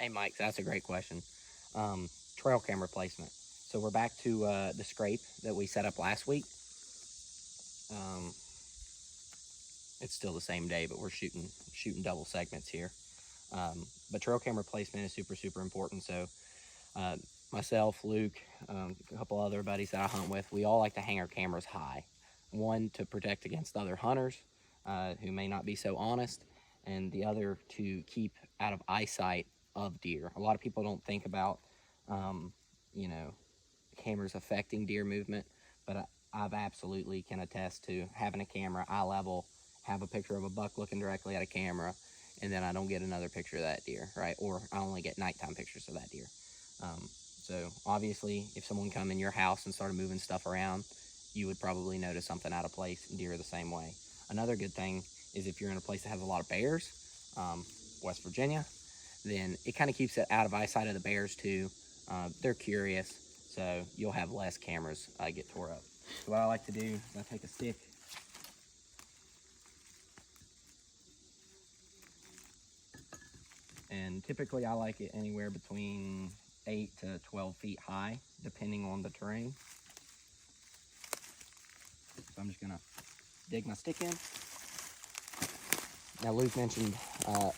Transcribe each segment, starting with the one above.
Hey, Mike, that's a great question. Trail camera placement. So we're back to the scrape that we set up last week. It's still the same day, but we're shooting double segments here. But trail camera placement is super important. So myself, Luke, a couple other buddies that I hunt with, we all like to hang our cameras high. One, to protect against other hunters who may not be so honest, and the other to keep out of eyesight of deer. A lot of people don't think about, you know, cameras affecting deer movement, but I've absolutely can attest to having a camera eye level, have a picture of a buck looking directly at a camera, and then I don't get another picture of that deer, right? Or I only get nighttime pictures of that deer. So obviously, if someone come in your house and started moving stuff around, you would probably notice something out of place. Deer the same way. Another good thing is if you're in a place that has a lot of bears, West Virginia, then it kind of keeps it out of eyesight of the bears too. They're curious, so you'll have less cameras get tore up. So what I like to do is I take a stick, and typically I like it anywhere between 8 to 12 feet high, depending on the terrain. So I'm just gonna dig my stick in. Now, Luke mentioned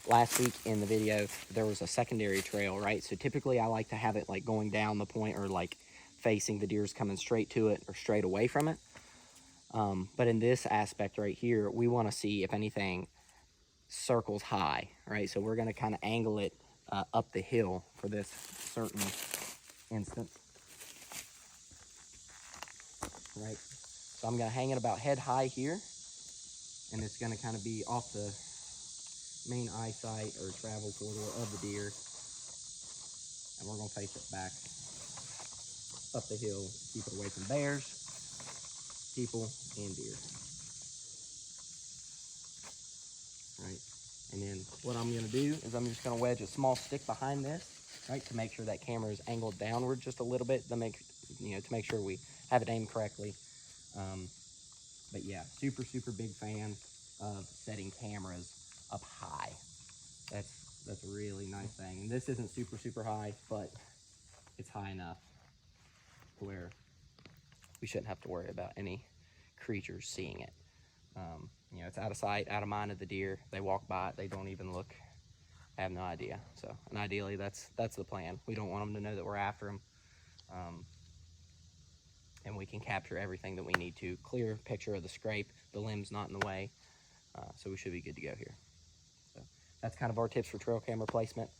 last week in the video there was a secondary trail, right? So typically I like to have it like going down the point, or like facing the deer's coming straight to it or straight away from it. But in this aspect right here, we want to see if anything circles high, right? So we're going to kind of angle it up the hill for this certain instance, right? So I'm going to hang it about head high here, and it's going to kind of be off the main eyesight or travel corridor of the deer, and we're going to face it back up the hill, keep it away from bears, people, and deer. Right, and then what I'm going to do is I'm just going to wedge a small stick behind this, right, to make sure that camera is angled downward just a little bit, to make sure we have it aimed correctly. But yeah, super big fan of setting cameras up high. That's a really nice thing. And this isn't super high, but it's high enough to where we shouldn't have to worry about any creatures seeing it. It's out of sight, out of mind of the deer. They walk by it, they don't even look, have no idea. So, and ideally, that's the plan. We don't want them to know that we're after them. And we can capture everything that we need to. Clear picture of the scrape, the limb's not in the way. So we should be good to go here. So that's kind of our tips for trail camera placement.